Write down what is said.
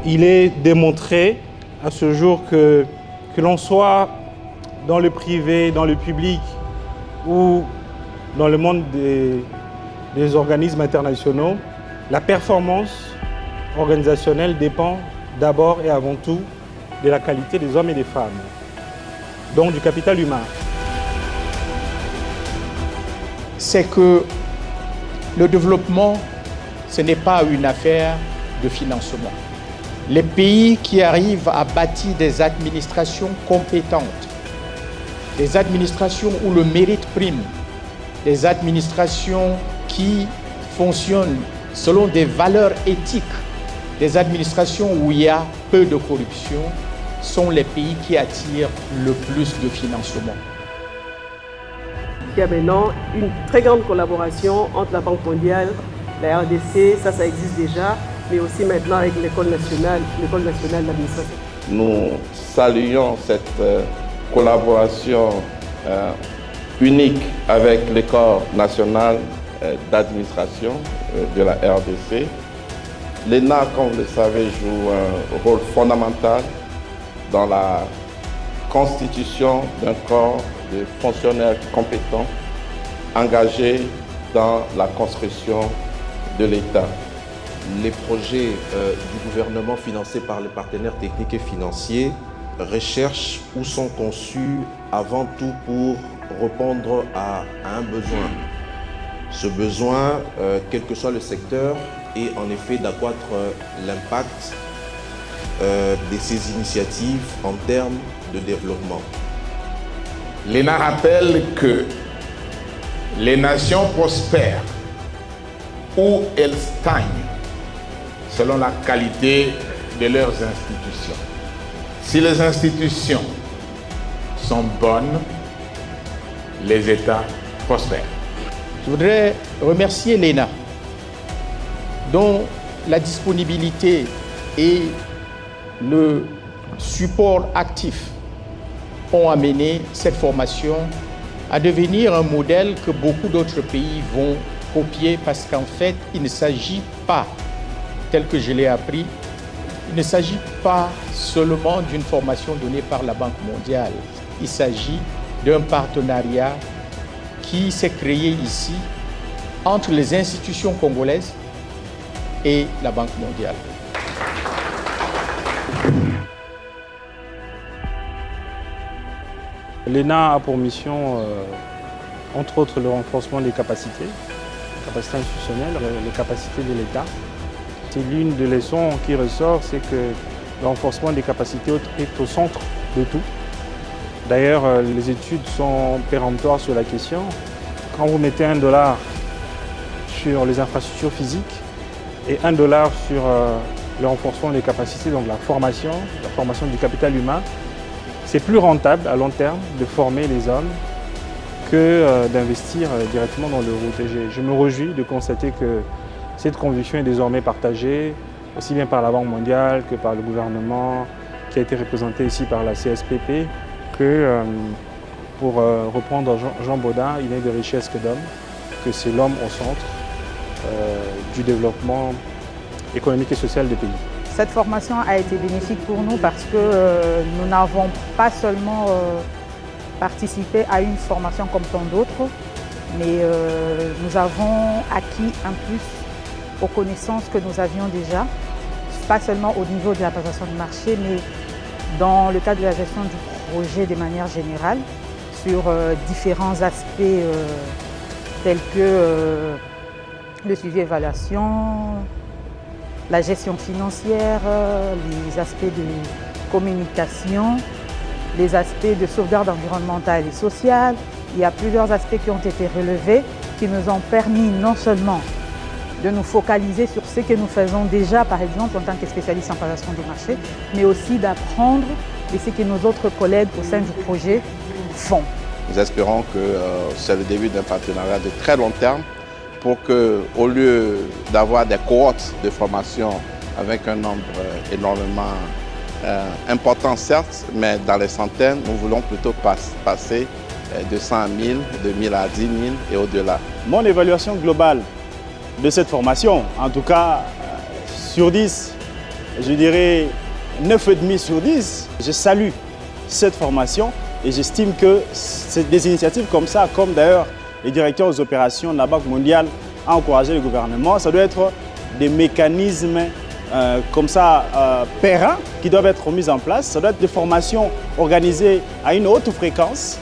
Il est démontré à ce jour que l'on soit dans le privé, dans le public ou dans le monde des organismes internationaux, la performance organisationnelle dépend d'abord et avant tout de la qualité des hommes et des femmes, donc du capital humain. C'est que le développement, ce n'est pas une affaire de financement. Les pays qui arrivent à bâtir des administrations compétentes, des administrations où le mérite prime, des administrations qui fonctionnent selon des valeurs éthiques, des administrations où il y a peu de corruption, sont les pays qui attirent le plus de financement. Il y a maintenant une très grande collaboration entre la Banque mondiale, la RDC, ça existe déjà, mais aussi maintenant avec l'école nationale d'administration. Nous saluons cette collaboration unique avec l'école nationale d'administration de la RDC. L'ENA, comme vous le savez, joue un rôle fondamental dans la constitution d'un corps de fonctionnaires compétents engagés dans la construction de l'État. Les projets du gouvernement financés par les partenaires techniques et financiers recherchent ou sont conçus avant tout pour répondre à un besoin. Ce besoin, quel que soit le secteur, est en effet d'accroître l'impact de ces initiatives en termes de développement. L'ENA rappelle que les nations prospèrent ou elles stagnent selon la qualité de leurs institutions. Si les institutions sont bonnes, les États prospèrent. Je voudrais remercier l'ENA, dont la disponibilité et le support actif ont amené cette formation à devenir un modèle que beaucoup d'autres pays vont copier parce qu'en fait, il ne s'agit pas, tel que je l'ai appris, il ne s'agit pas seulement d'une formation donnée par la Banque mondiale. Il s'agit d'un partenariat qui s'est créé ici entre les institutions congolaises et la Banque mondiale. L'ENA a pour mission, entre autres, le renforcement des capacités institutionnelles, les capacités de l'État. C'est l'une des leçons qui ressort, c'est que le renforcement des capacités est au centre de tout. D'ailleurs, les études sont péremptoires sur la question. Quand vous mettez $1 sur les infrastructures physiques et $1 sur le renforcement des capacités, donc la formation du capital humain, c'est plus rentable à long terme de former les hommes que d'investir directement dans le route. Et je me réjouis de constater que cette conviction est désormais partagée, aussi bien par la Banque mondiale que par le gouvernement, qui a été représenté ici par la CSPP, que, pour reprendre Jean Bodin, il n'est de richesse que d'homme, que c'est l'homme au centre du développement économique et social des pays. Cette formation a été bénéfique pour nous parce que nous n'avons pas seulement participé à une formation comme tant d'autres, mais nous avons acquis un plus aux connaissances que nous avions déjà, pas seulement au niveau de la passation de marché, mais dans le cadre de la gestion du projet de manière générale, sur différents aspects tels que le suivi évaluation, la gestion financière, les aspects de communication, les aspects de sauvegarde environnementale et sociale. Il y a plusieurs aspects qui ont été relevés, qui nous ont permis non seulement de nous focaliser sur ce que nous faisons déjà, par exemple, en tant que spécialistes en passation des marchés, mais aussi d'apprendre de ce que nos autres collègues au sein du projet font. Nous espérons que c'est le début d'un partenariat de très long terme pour que, au lieu d'avoir des cohortes de formation avec un nombre énormément important, certes, mais dans les centaines, nous voulons plutôt passer de 100 à 1000, de 1000 à 10 000 et au-delà. Mon évaluation globale de cette formation, en tout cas sur 10, je dirais 9,5 sur 10. Je salue cette formation et j'estime que c'est des initiatives comme ça, comme d'ailleurs les directeurs aux opérations de la Banque mondiale a encouragé le gouvernement, ça doit être des mécanismes comme ça pérennes qui doivent être mis en place. Ça doit être des formations organisées à une haute fréquence